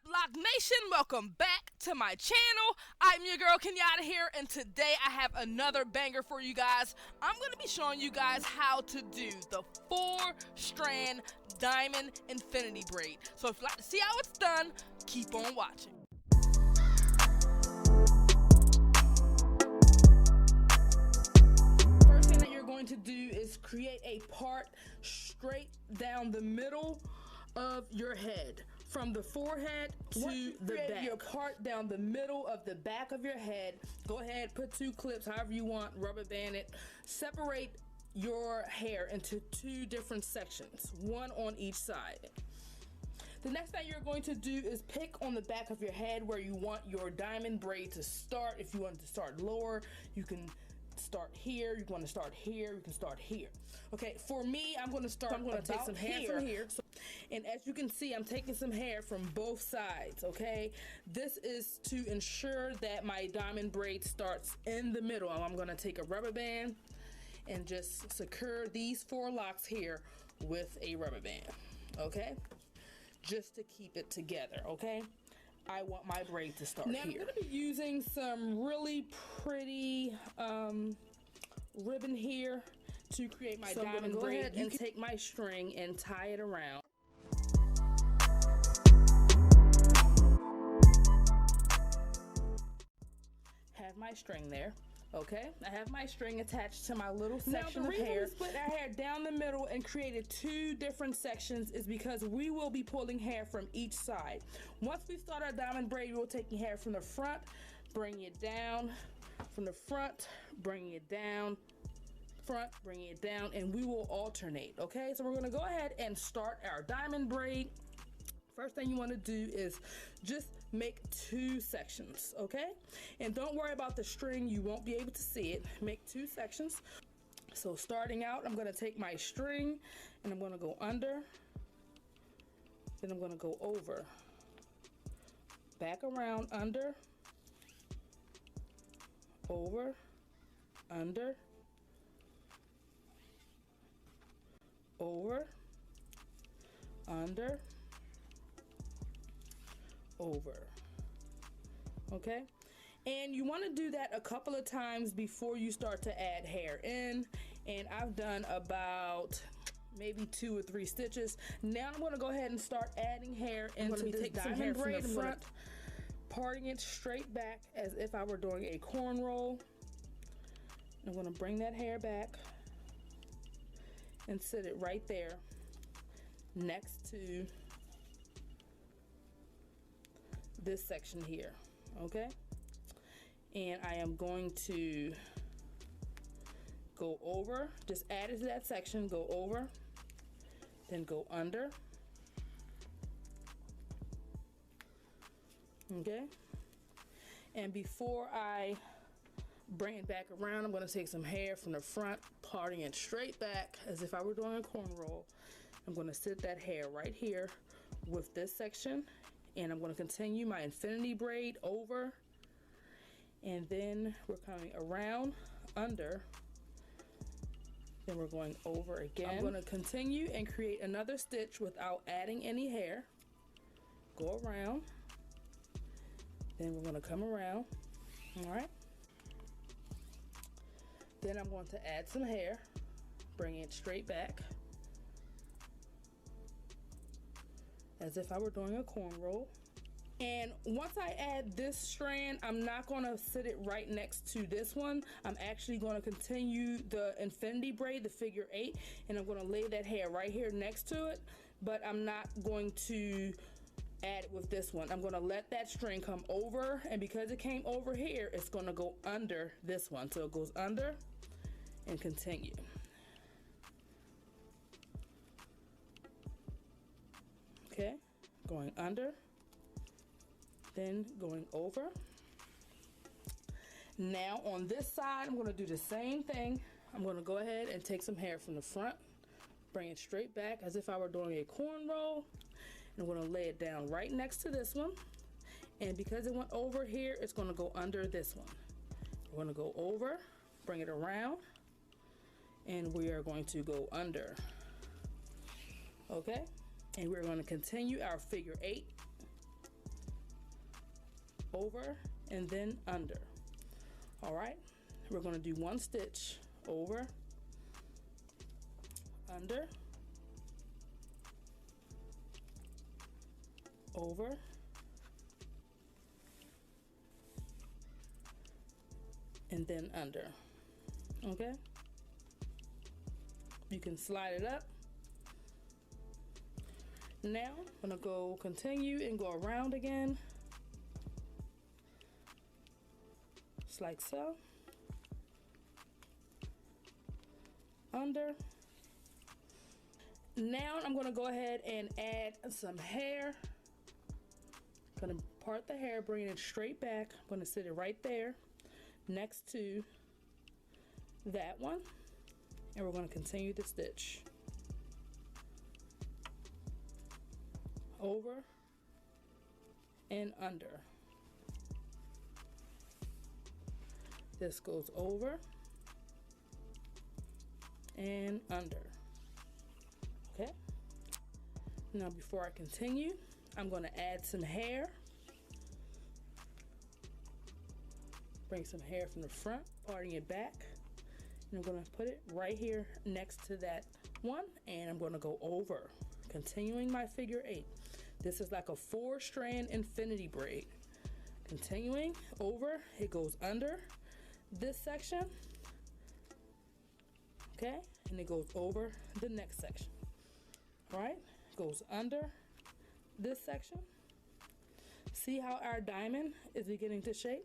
Loc Nation? Welcome back to my channel. I'm your girl Kenyatta here, and today I have another banger for you guys. I'm going to be showing you guys how to do the 4-strand diamond infinity braid. So if you'd like to see how it's done, keep on watching. First thing that you're going to do is create a part straight down the middle of your head, from the forehead to the back. Your part down the middle of the back of your head. Go ahead, put 2 clips, however you want, rubber band it. Separate your hair into 2 different sections, one on each side. The next thing you're going to do is pick on the back of your head where you want your diamond braid to start. If you want it to start lower, you can start here. You want to start here, you can start here. Okay, for me, I'm going to take some hair from here. And as you can see, I'm taking some hair from both sides, okay? This is to ensure that my diamond braid starts in the middle. I'm going to take a rubber band and just secure these 4 locks here with a rubber band, okay? Just to keep it together, okay? I want my braid to start here. Now I'm going to be using some really pretty ribbon here to create my diamond braid. Go ahead and take my string and tie it around. Have my string there. Okay, I have my string attached to my little section of hair. Now the reason we split our hair down the middle and created 2 different sections is because we will be pulling hair from each side. Once we start our diamond braid, we'll take hair from the front, bring it down, from the front, bring it down, front, bring it down, and we will alternate, okay? So we're gonna go ahead and start our diamond braid. First thing you want to do is just make 2 sections, okay? And don't worry about the string, you won't be able to see it. Make 2 sections. So starting out, I'm going to take my string and I'm going to go under, then I'm going to go over, back around, under, over, under, over, under, over, okay? And you want to do that a couple of times before you start to add hair in, and I've done about maybe 2 or 3 stitches. Now I'm going to go ahead and start adding hair into this diamond braid from the front, parting it straight back as if I were doing a corn roll. I'm going to bring that hair back and sit it right there next to this section here, okay? And I am going to go over, just add it to that section, go over, then go under, okay? And before I bring it back around, I'm going to take some hair from the front, parting it straight back as if I were doing a corn roll. I'm going to sit that hair right here with this section, and I'm going to continue my infinity braid over, and then we're coming around, under, then we're going over again. I'm going to continue and create another stitch without adding any hair. Go around, then we're going to come around, all right? Then I'm going to add some hair, bring it straight back as if I were doing a corn roll. And once I add this strand, I'm not going to sit it right next to this one. I'm actually going to continue the infinity braid, the figure 8, and I'm going to lay that hair right here next to it, but I'm not going to add it with this one. I'm going to let that string come over, and because it came over here, it's going to go under this one. So it goes under and continue. Okay, going under, then going over. Now on this side, I'm going to do the same thing. I'm going to go ahead and take some hair from the front, bring it straight back as if I were doing a corn roll, and I'm going to lay it down right next to this one. And because it went over here, it's going to go under this one. We're going to go over, bring it around, and we are going to go under. Okay, and we're going to continue our figure 8 over, and then under. All right, we're going to do one stitch over, under, over, and then under. Okay, you can slide it up. Now I'm gonna go continue and go around again, just like so, under. Now I'm gonna go ahead and add some hair. Gonna part the hair, bring it straight back. I'm gonna sit it right there next to that one, and we're gonna continue the stitch. Over and under. This goes over and under. Okay. Now before I continue, I'm going to add some hair. Bring some hair from the front, parting it back. And I'm going to put it right here next to that one, and I'm going to go over, continuing my figure 8. This is like a 4-strand infinity braid. Continuing over, it goes under this section, okay, and it goes over the next section. All right, goes under this section. See how our diamond is beginning to shape?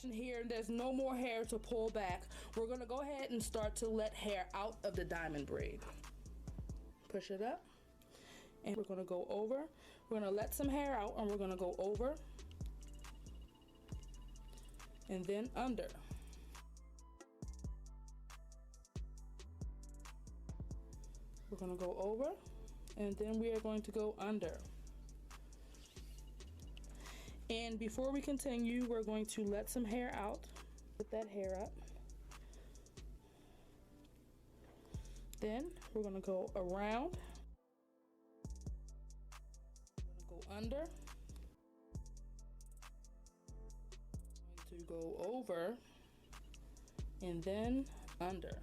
Here, there's no more hair to pull back. We're going to go ahead and start to let hair out of the diamond braid. Push it up, and we're going to go over. We're going to let some hair out, and we're going to go over and then under. We're going to go over, and then we are going to go under. And before we continue, we're going to let some hair out. Put that hair up. Then we're going to go around. We're going to go under. We're going to go over and then under.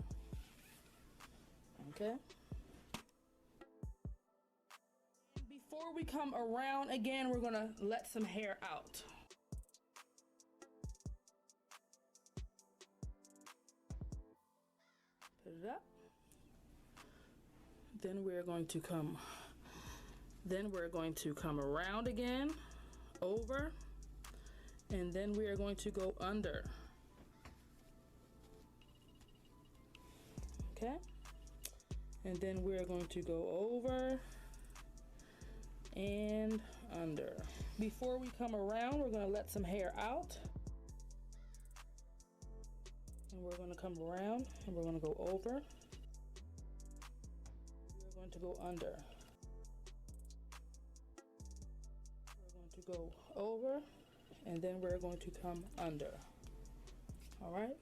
Okay. Before we come around again, we're gonna let some hair out. Put it up. Then we're going to come around again, over, and then we are going to go under. Okay? And then we are going to go over and under. Before we come around, we're going to let some hair out, and we're going to come around and we're going to go over. We're going to go under. We're going to go over, and then we're going to come under. All right.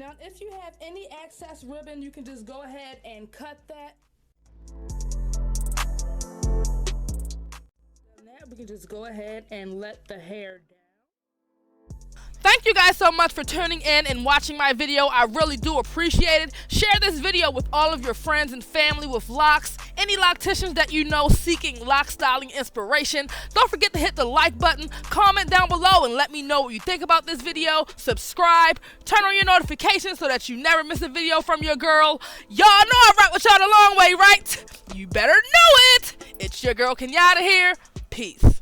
Now, if you have any excess ribbon, you can just go ahead and cut that. Now we can just go ahead and let the hair down. Thank you guys so much for tuning in and watching my video. I really do appreciate it. Share this video with all of your friends and family with locks. Any locticians that you know seeking lock styling inspiration. Don't forget to hit the like button, comment down below, and let me know what you think about this video. Subscribe, turn on your notifications so that you never miss a video from your girl. Y'all know I rock with y'all the long way, right? You better know it. It's your girl Kenyatta here. Peace.